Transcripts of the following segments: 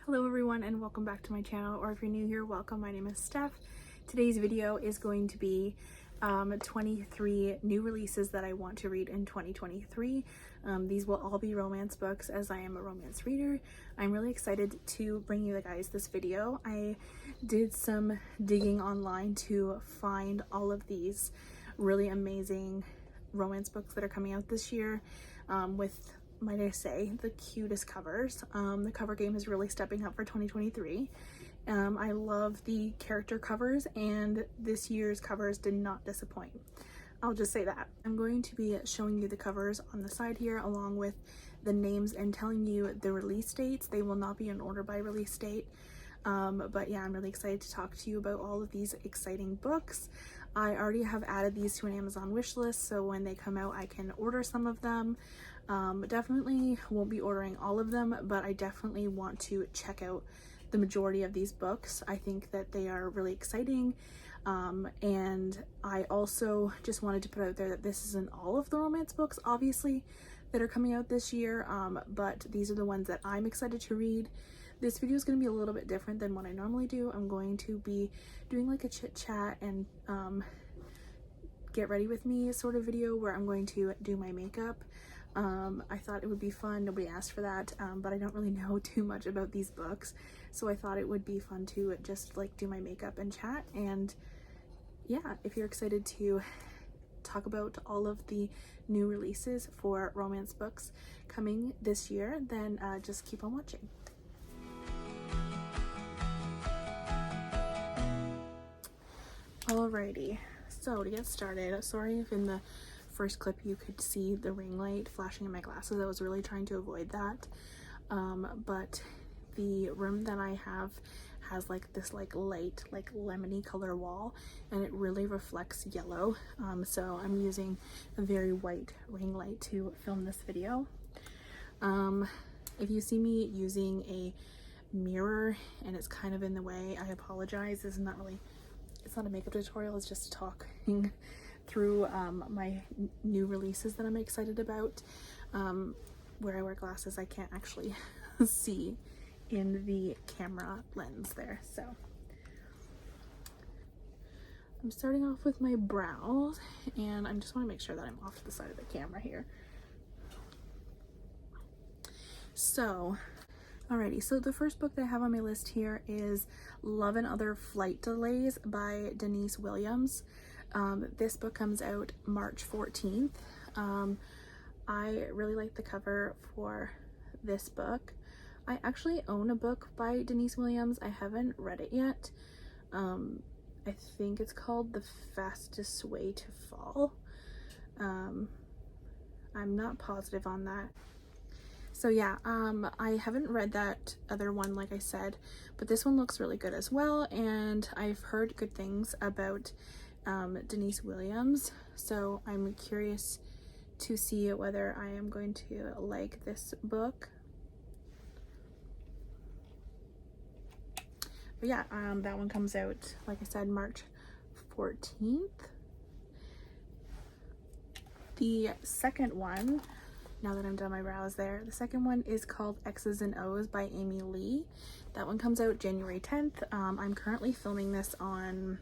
Hello everyone and welcome back to my channel, or if you're new here, welcome. My name is Steph. Today's video is going to be 23 new releases that I want to read in 2023. These will all be romance books as I am a romance reader. I'm really excited to bring you guys this video. I did some digging online to find all of these really amazing romance books that are coming out this year with, might I say, the cutest covers. The cover game is really stepping up for 2023. I love the character covers, and this year's covers did not disappoint. I'll just say that. I'm going to be showing you the covers on the side here along with the names and telling you the release dates. They will not be in order by release date. But yeah, I'm really excited to talk to you about all of these exciting books. I already have added these to an Amazon wish list, so when they come out I can order some of them. Definitely won't be ordering all of them, but I definitely want to check out the majority of these books. I think that they are really exciting, and I also just wanted to put out there that this isn't all of the romance books, obviously, that are coming out this year, but these are the ones that I'm excited to read. This video is going to be a little bit different than what I normally do. I'm going to be doing like a chit chat and get ready with me sort of video where I'm going to do my makeup. I thought it would be fun. Nobody asked for that, but I don't really know too much about these books, so I thought it would be fun to just like do my makeup and chat. And yeah, if you're excited to talk about all of the new releases for romance books coming this year, then just keep on watching. Alrighty, so to get started, sorry if in the first clip you could see the ring light flashing in my glasses. I was really trying to avoid that, but the room that I have has like this like light, like lemony color wall, and it really reflects yellow, so I'm using a very white ring light to film this video. If you see me using a mirror and it's kind of in the way, I apologize. This is not really, it's not a makeup tutorial, it's just talking through my new releases that I'm excited about. Where I wear glasses, I can't actually see in the camera lens there. So I'm starting off with my brows, and I just want to make sure that I'm off to the side of the camera here. So alrighty, so the first book that I have on my list here is Love and Other Flight Delays by Denise Williams. This book comes out March 14th. I really like the cover for this book. I actually own a book by Denise Williams. I haven't read it yet. I think it's called The Fastest Way to Fall. I'm not positive on that. So yeah, I haven't read that other one, like I said, but this one looks really good as well, and I've heard good things about Denise Williams, so I'm curious to see whether I am going to like this book. But yeah, that one comes out, like I said, March 14th. The second one, now that I'm done my brows there, the second one is called X's and O's by Amy Lee. That one comes out January 10th. I'm currently filming this on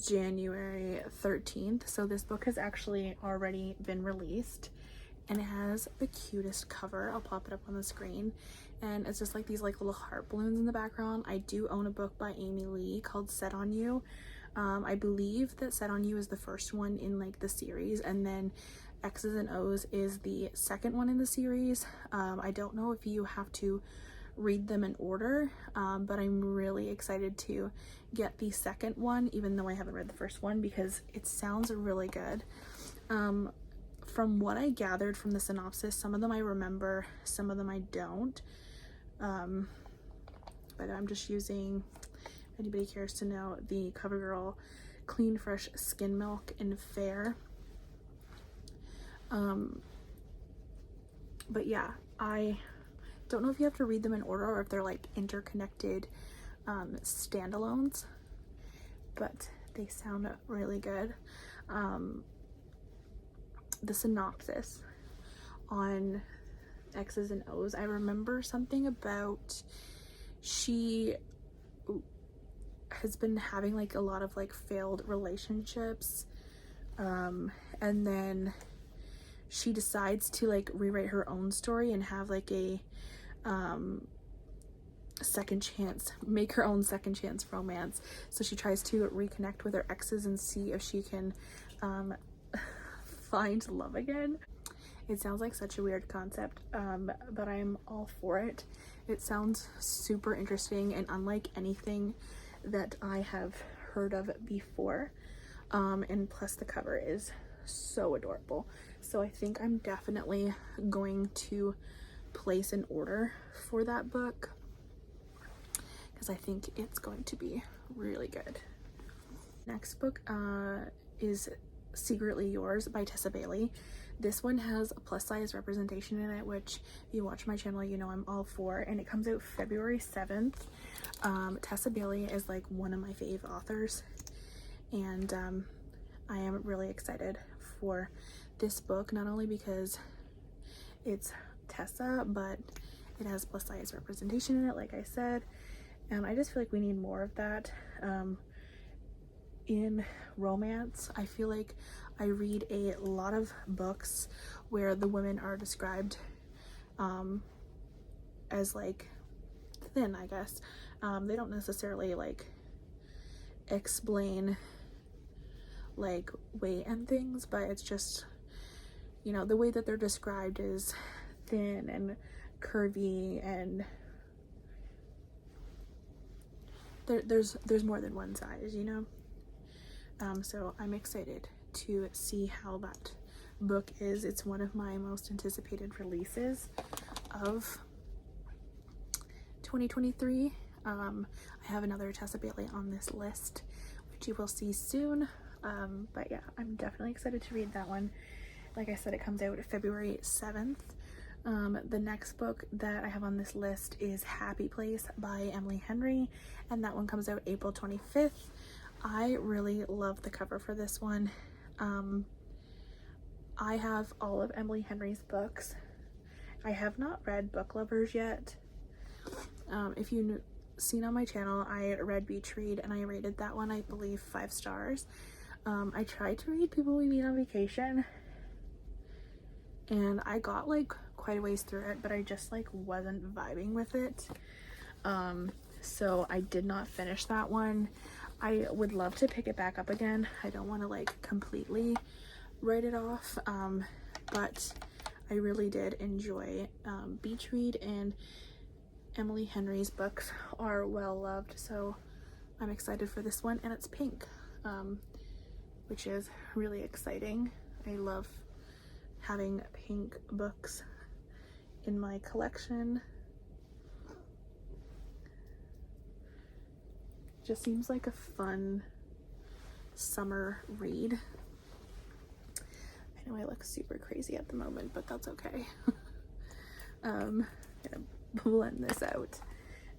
January 13th, so this book has actually already been released, and it has the cutest cover. I'll pop it up on the screen, and it's just like these like little heart balloons in the background. I do own a book by Amy Lee called Set on You. I believe that Set on You is the first one in like the series, and then X's and O's is the second one in the series. I don't know if you have to read them in order, but I'm really excited to get the second one, even though I haven't read the first one, because it sounds really good. From what I gathered from the synopsis, some of them I remember, some of them I don't, but I'm just using, if anybody cares to know, the CoverGirl Clean Fresh Skin Milk in Fair. But yeah, I don't know if you have to read them in order or if they're like interconnected standalones, but they sound really good. The synopsis on X's and O's, I remember something about she has been having like a lot of like failed relationships, and then she decides to like rewrite her own story and have like a second chance, make her own second chance romance. So she tries to reconnect with her exes and see if she can find love again. It sounds like such a weird concept, but I'm all for it. It sounds super interesting and unlike anything that I have heard of before, and plus the cover is so adorable. So I think I'm definitely going to place an order for that book because I think it's going to be really good. Next book is Secretly Yours by Tessa Bailey. This one has a plus size representation in it, which if you watch my channel, you know I'm all for, and it comes out February 7th. Tessa Bailey is like one of my fave authors, and I am really excited for this book, not only because it's Tessa, but it has plus size representation in it, like I said, and I just feel like we need more of that in romance. I feel like I read a lot of books where the women are described as like thin, I guess. They don't necessarily like explain like weight and things, but it's just, you know, the way that they're described is thin and curvy, and there's more than one size, you know. So I'm excited to see how that book is. It's one of my most anticipated releases of 2023. I have another Tessa Bailey on this list, which you will see soon. But yeah, I'm definitely excited to read that one. Like I said, it comes out February 7th. The next book that I have on this list is Happy Place by Emily Henry, and that one comes out April 25th. I really love the cover for this one. I have all of Emily Henry's books. I have not read Book Lovers yet. If you've seen on my channel, I read Beach Read and I rated that one, I believe, 5 stars. I tried to read People We Meet on Vacation and I got like quite a ways through it, but I just like wasn't vibing with it. So I did not finish that one. I would love to pick it back up again. I don't want to like completely write it off, but I really did enjoy Beach Read, and Emily Henry's books are well loved, so I'm excited for this one, and it's pink, which is really exciting. I love having pink books in my collection. Just seems like a fun summer read. I know I look super crazy at the moment, but that's okay. I'm gonna blend this out.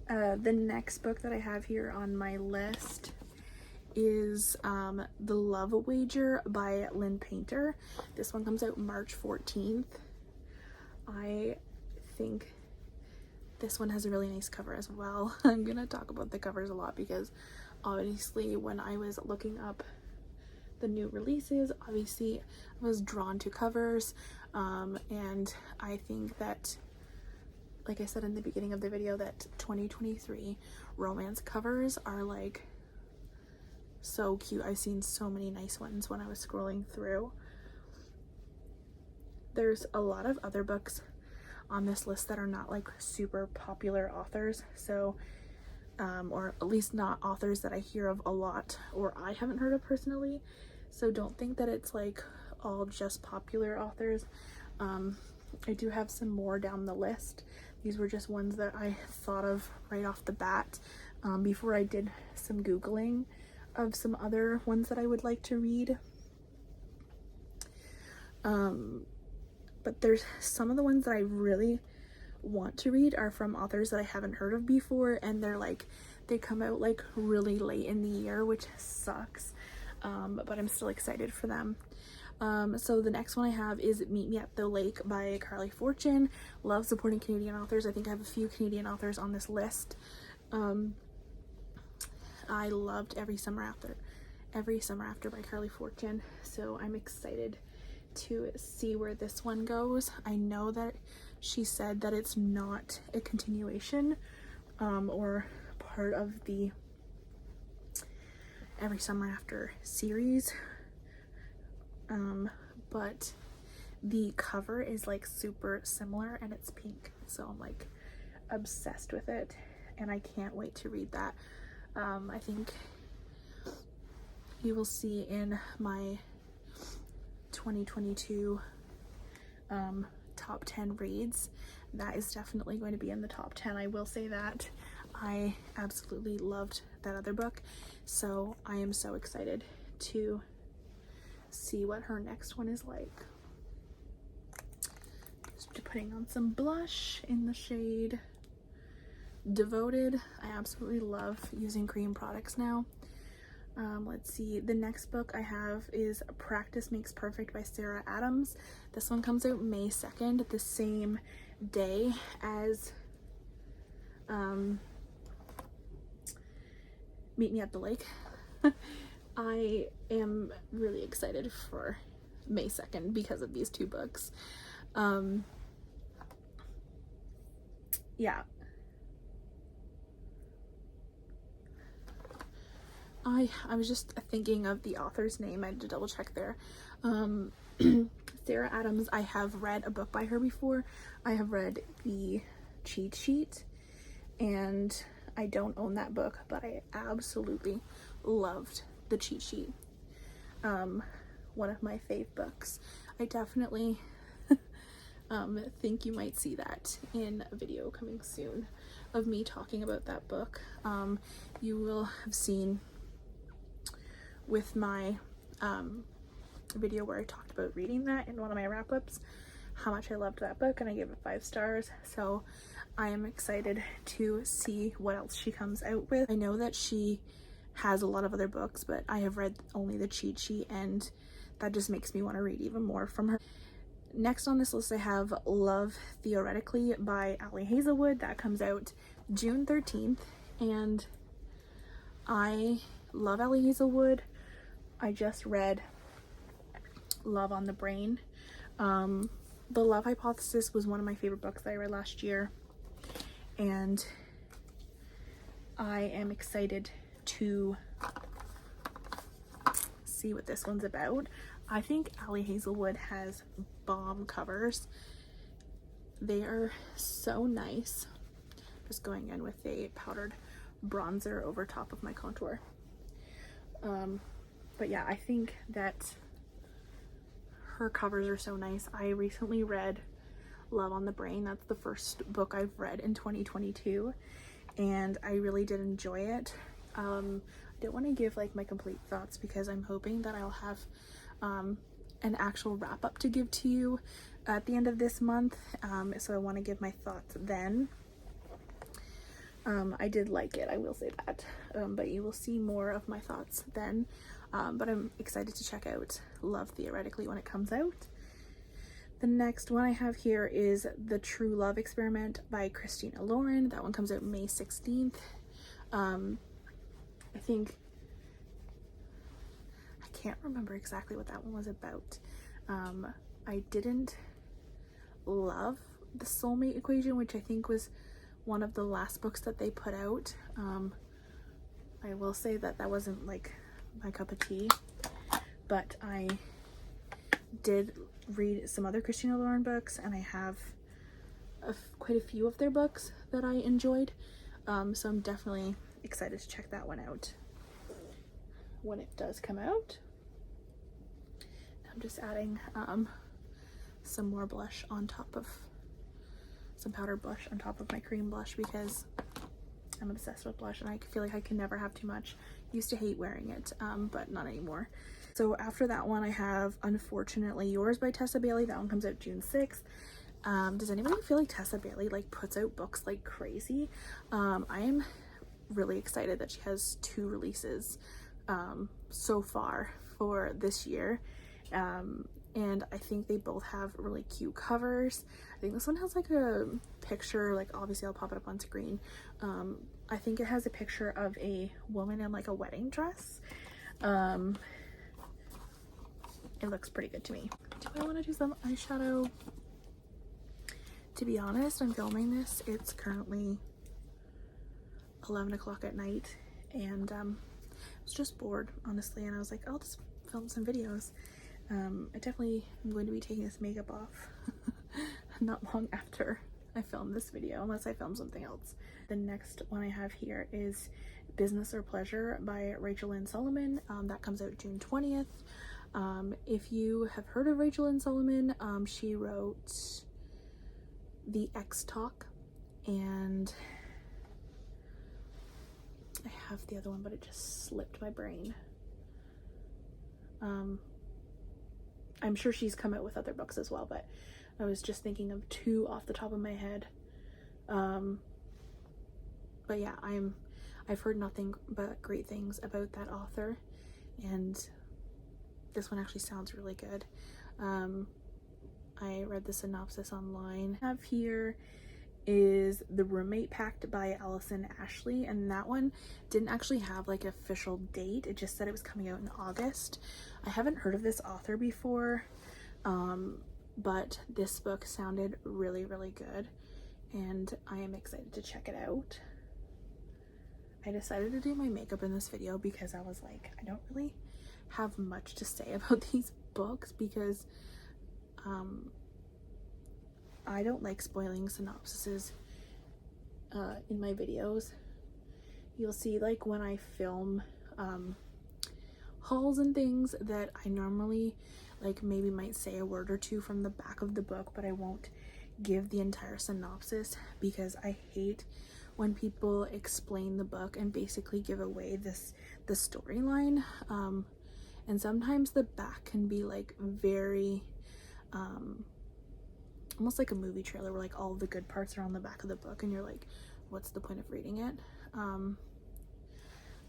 The next book that I have here on my list is The Love Wager by Lynn Painter. This one comes out March 14th. I think this one has a really nice cover as well. I'm gonna talk about the covers a lot because obviously when I was looking up the new releases, obviously I was drawn to covers, and I think that, like I said in the beginning of the video, that 2023 romance covers are like so cute. I've seen so many nice ones when I was scrolling through. There's a lot of other books on this list that are not like super popular authors, so or at least not authors that I hear of a lot or I haven't heard of personally, so don't think that it's like all just popular authors. I do have some more down the list. These were just ones that I thought of right off the bat before I did some googling of some other ones that I would like to read. But there's some of the ones that I really want to read are from authors that I haven't heard of before, and they come out like really late in the year, which sucks, but I'm still excited for them. So the next one I have is Meet Me at the Lake by Carly Fortune. Love supporting Canadian authors. I think I have a few Canadian authors on this list. I loved Every Summer After by Carly Fortune, so I'm excited to see where this one goes. I know that she said that it's not a continuation or part of the Every Summer After series, but the cover is like super similar and it's pink, so I'm like obsessed with it and I can't wait to read that. I think you will see in my 2022 top 10 reads, that is definitely going to be in the top 10. I will say that I absolutely loved that other book, so I am so excited to see what her next one is like. Just putting on some blush in the shade Devoted. I absolutely love using cream products now. Let's see, the next book I have is Practice Makes Perfect by Sarah Adams. This one comes out May 2nd, the same day as Meet Me at the Lake. I am really excited for May 2nd because of these two books. Yeah. I was just thinking of the author's name. I had to double check there. Sarah Adams, I have read a book by her before. I have read The Cheat Sheet, and I don't own that book, but I absolutely loved The Cheat Sheet. One of my fave books. I definitely think you might see that in a video coming soon of me talking about that book. You will have seen with my video where I talked about reading that in one of my wrap-ups how much I loved that book, and I gave it 5 stars. So I am excited to see what else she comes out with. I know that she has a lot of other books, but I have read only The Cheat Sheet, and that just makes me want to read even more from her. Next on this list I have Love Theoretically by Ali Hazelwood. That comes out June 13th, and I love Ali Hazelwood. I just read Love on the Brain. The Love Hypothesis was one of my favorite books that I read last year, and I am excited to see what this one's about. I think Ali Hazelwood has bomb covers. They are so nice. Just going in with a powdered bronzer over top of my contour. But yeah, I think that her covers are so nice. I recently read Love on the Brain. That's the first book I've read in 2022, and I really did enjoy it. I don't want to give like my complete thoughts because I'm hoping that I'll have an actual wrap-up to give to you at the end of this month, so I want to give my thoughts then. I did like it, I will say that, but you will see more of my thoughts then. But I'm excited to check out Love Theoretically when it comes out. The next one I have here is The True Love Experiment by Christina Lauren. That one comes out May 16th. I think, I can't remember exactly what that one was about. I didn't love The Soulmate Equation, which I think was one of the last books that they put out. I will say that that wasn't like my cup of tea, but I did read some other Christina Lauren books, and I have quite a few of their books that I enjoyed, so I'm definitely excited to check that one out when it does come out. I'm just adding some more blush on top of some powdered blush on top of my cream blush because I'm obsessed with blush and I feel like I can never have too much. Used to hate wearing it, but not anymore. So after that one I have Unfortunately Yours by Tessa Bailey. That one comes out June 6th. Does anybody feel like Tessa Bailey like puts out books like crazy? I am really excited that she has 2 releases so far for this year, and I think they both have really cute covers. I think this one has like a picture, like obviously I'll pop it up on screen. I think it has a picture of a woman in like a wedding dress. It looks pretty good to me. Do I want to do some eyeshadow? To be honest, I'm filming this. It's currently 11 o'clock at night, and I was just bored, honestly, and I was like, I'll just film some videos. I definitely am going to be taking this makeup off not long after I film this video, unless I film something else. The next one I have here is Business or Pleasure by Rachel Lynn Solomon. That comes out June 20th. If you have heard of Rachel Lynn Solomon, she wrote The X Talk, and I have the other one, but it just slipped my brain. I'm sure she's come out with other books as well, but I was just thinking of two off the top of my head. But yeah, I've heard nothing but great things about that author, and this one actually sounds really good. I read the synopsis online. I have here is The Roommate Pact by Allison Ashley, and that one didn't actually have like an official date. It just said it was coming out in August. I haven't heard of this author before, but this book sounded really, really good, and I am excited to check it out. I decided to do my makeup in this video because I was like, I don't really have much to say about these books because I don't like spoiling synopsises in my videos. You'll see like when I film hauls and things that I normally like maybe might say a word or two from the back of the book, but I won't give the entire synopsis because I hate when people explain the book and basically give away the storyline. And sometimes the back can be like very almost like a movie trailer where like all the good parts are on the back of the book and you're like, what's the point of reading it? I'm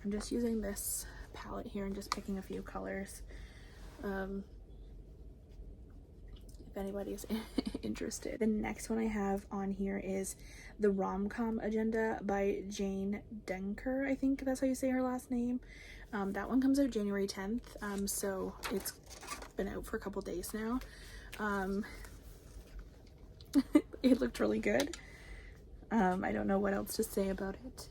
just using this palette here and just picking a few colors. If anybody's interested. The next one I have on here is The Romcom Agenda by Jane Denker. I think that's how you say her last name. That one comes out January 10th, so it's been out for a couple days now. It looked really good. I don't know what else to say about it.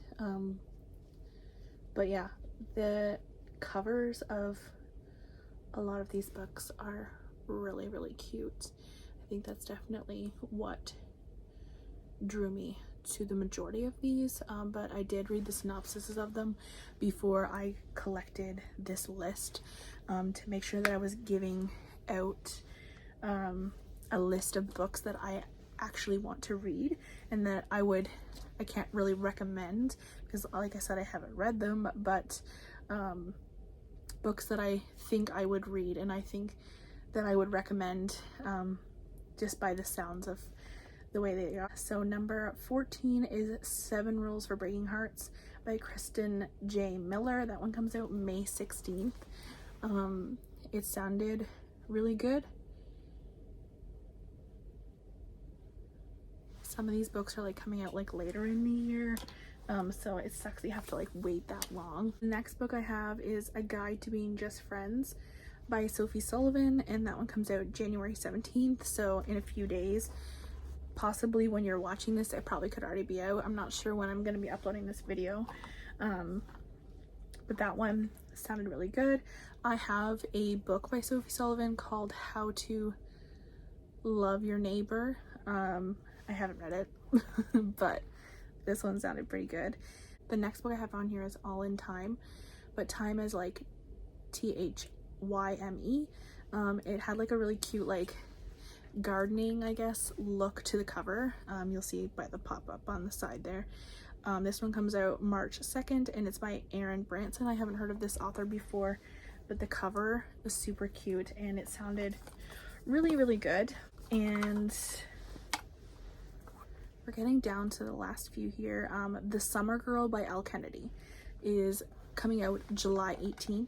But yeah, the covers of a lot of these books are really, really cute. I think that's definitely what drew me to the majority of these, but I did read the synopsises of them before I collected this list to make sure that I was giving out a list of books that I actually want to read and that I can't really recommend because like I said, I haven't read them, but books that I think I would read and I think that I would recommend just by the sounds of the way they are. So number 14 is 7 Rules for Breaking Hearts by Kristen J. Miller. That one comes out May 16th. It sounded really good. Some of these books are like coming out like later in the year, so it sucks you have to like wait that long. The next book I have is A Guide to Being Just Friends by Sophie Sullivan, and that one comes out January 17th, so in a few days. Possibly when you're watching this, it probably could already be out. I'm not sure when I'm going to be uploading this video, but that one sounded really good. I have a book by Sophie Sullivan called How to Love Your Neighbor. I haven't read it, but this one sounded pretty good. The next book I have on here is All in Time, but time is like THYME. It had like a really cute like gardening, I guess, look to the cover. You'll see by the pop-up on the side there. This one comes out March 2nd, and it's by Erin Branson. I haven't heard of this author before, but the cover was super cute and it sounded really, really good. And we're getting down to the last few here. The Summer Girl by Elle Kennedy is coming out July 18th.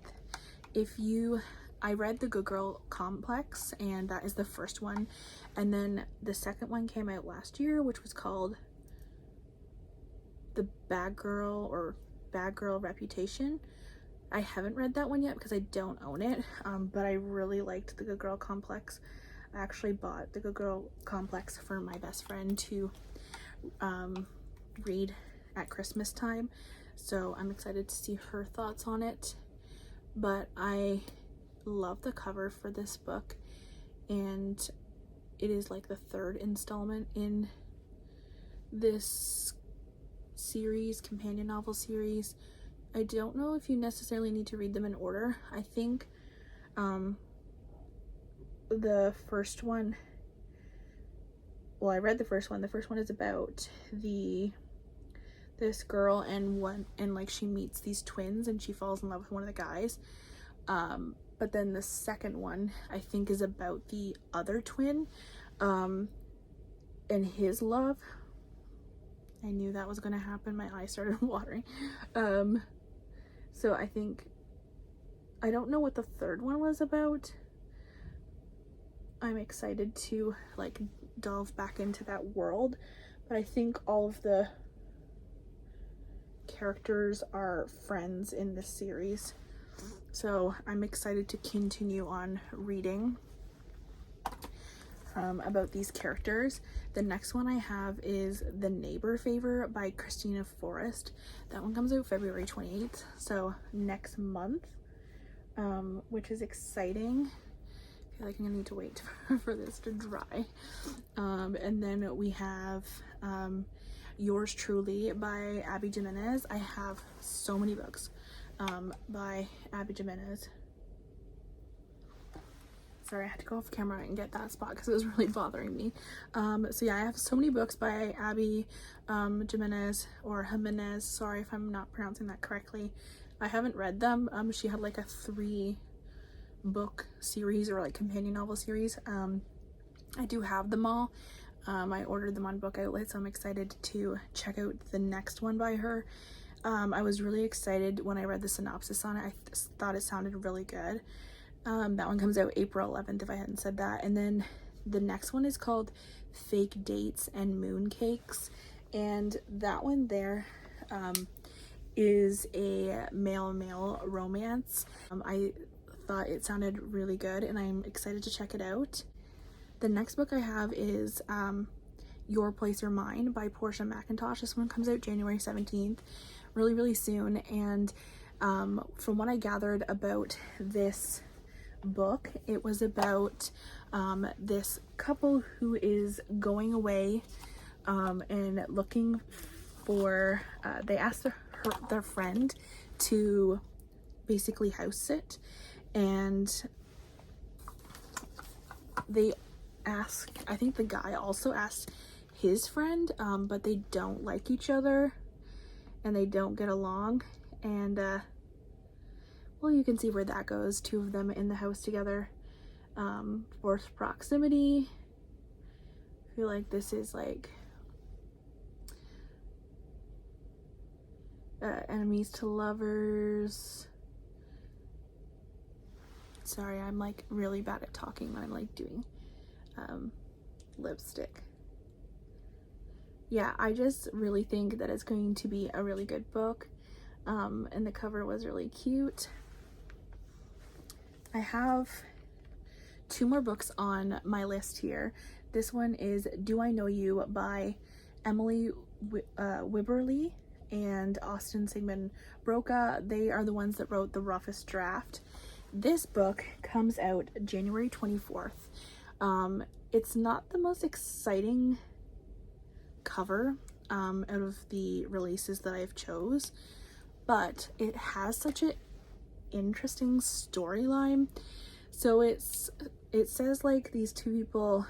If you I read The Good Girl Complex, and that is the first one, and then the second one came out last year, which was called The Bad Girl or Bad Girl Reputation. I haven't read that one yet because I don't own it, but I really liked The Good Girl Complex. I actually bought The Good Girl Complex for my best friend to read at Christmas time, so I'm excited to see her thoughts on it. But I love the cover for this book, and it is like the third installment in this series, companion novel series. I don't know if you necessarily need to read them in order. I think the first one, well, I read the first one. The first one is about this girl and like she meets these twins and she falls in love with one of the guys. But then the second one I think is about the other twin and his love. I knew that was gonna happen. My eyes started watering. So I don't know what the third one was about. I'm excited to like delve back into that world, but I think all of the characters are friends in this series, so I'm excited to continue on reading about these characters. The next one I have is The Neighbor Favor by Christina Forrest. That one comes out February 28th, so next month, which is exciting. I feel like I'm gonna need to wait for this to dry. And then we have Yours Truly by Abby Jimenez. I have so many books by Abby Jimenez. Sorry, I had to go off camera and get that spot because it was really bothering me. So yeah, I have so many books by Abby Jimenez, or Jimenez. Sorry if I'm not pronouncing that correctly. I haven't read them. She had like a 3-book series or like companion novel series. I do have them all. I ordered them on Book Outlet, so I'm excited to check out the next one by her. I was really excited when I read the synopsis on it. I thought it sounded really good. That one comes out April 11th, if I hadn't said that. And then the next one is called Fake Dates and Mooncakes, and that one there is a male-male romance. I thought it sounded really good, and I'm excited to check it out. The next book I have is Your Place or Mine by Portia McIntosh. This one comes out January 17th, really soon. And from what I gathered about this book, it was about this couple who is going away and looking for, they asked their friend to basically house sit, and they asked, I think the guy also asked his friend, but they don't like each other and they don't get along, and well, you can see where that goes. 2 of them in the house together. Forced proximity. I feel like this is like enemies to lovers. Sorry, I'm like really bad at talking when I'm like doing lipstick. Yeah, I just really think that it's going to be a really good book, and the cover was really cute. I have 2 more books on my list here. This one is Do I Know You by Emily Wibberley and Austin Sigmund Broca. They are the ones that wrote The Roughest Draft. This book comes out January 24th. It's not the most exciting cover out of the releases that I've chose, but it has such an interesting storyline. So it says like these 2 people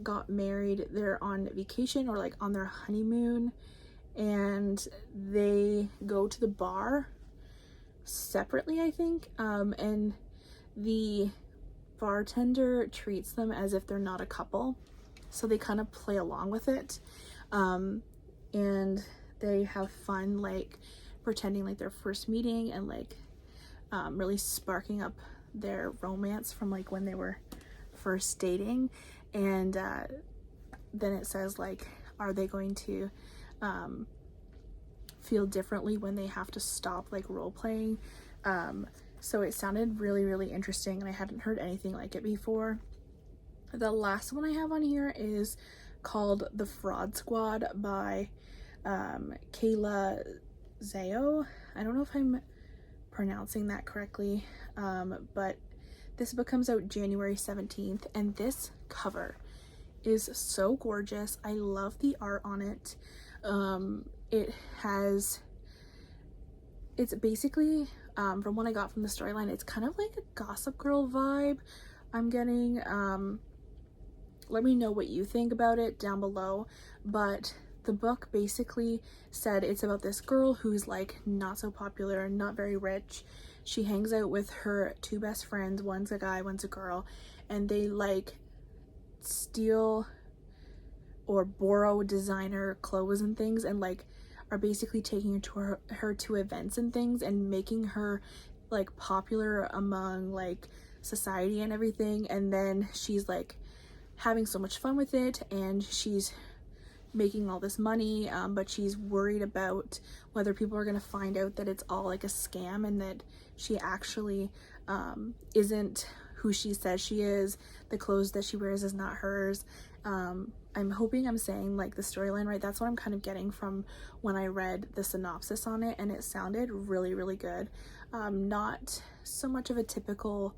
got married, they're on vacation or like on their honeymoon, and they go to the bar separately, I think, and the bartender treats them as if they're not a couple, so they kind of play along with it, and they have fun like pretending like their first meeting and like really sparking up their romance from like when they were first dating. And then it says like, are they going to feel differently when they have to stop like role playing? So it sounded really, really interesting, and I hadn't heard anything like it before. The last one I have on here is called The Fraud Squad by Kayla Zao. I don't know if I'm pronouncing that correctly, but this book comes out January 17th, and this cover is so gorgeous. I love the art on it. It's basically, from what I got from the storyline, it's kind of like a Gossip Girl vibe I'm getting. Let me know what you think about it down below. But the book basically said it's about this girl who's like not so popular, not very rich. She hangs out with her two best friends, one's a guy, one's a girl, and they like steal or borrow designer clothes and things, and like are basically taking her to events and things and making her like popular among like society and everything. And then she's like having so much fun with it, and she's making all this money, but she's worried about whether people are going to find out that it's all like a scam and that she actually isn't who she says she is. The clothes that she wears is not hers. I'm hoping I'm saying like the storyline right. That's what I'm kind of getting from when I read the synopsis on it, and it sounded really, really good. Not so much of a typical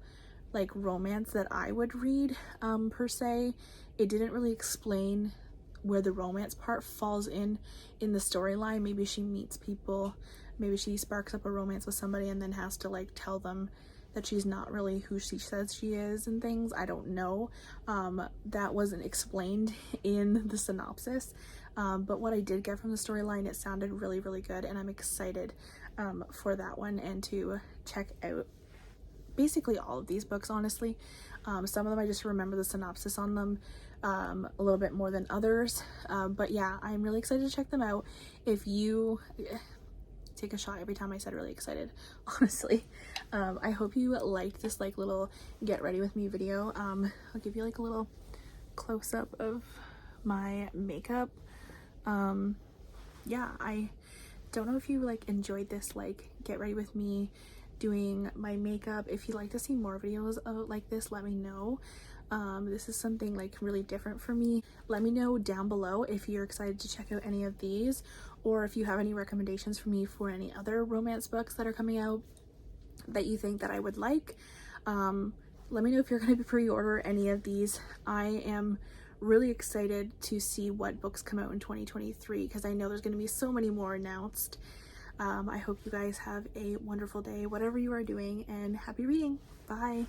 like romance that I would read per se. It didn't really explain where the romance part falls in the storyline. Maybe she meets people, maybe she sparks up a romance with somebody and then has to like tell them that she's not really who she says she is and things. I don't know. That wasn't explained in the synopsis, but what I did get from the storyline, it sounded really, really good, and I'm excited for that one and to check out basically all of these books, honestly. Some of them I just remember the synopsis on them a little bit more than others, but yeah, I'm really excited to check them out. If you take a shot every time I said really excited, honestly. I hope you liked this like little get ready with me video. I'll give you like a little close-up of my makeup. Yeah, I don't know if you like enjoyed this like get ready with me doing my makeup. If you'd like to see more videos of like this, let me know. This is something like really different for me. Let me know down below if you're excited to check out any of these, or if you have any recommendations for me for any other romance books that are coming out that you think that I would like. Let me know if you're going to pre-order any of these. I am really excited to see what books come out in 2023, because I know there's going to be so many more announced. I hope you guys have a wonderful day, whatever you are doing, and happy reading. Bye.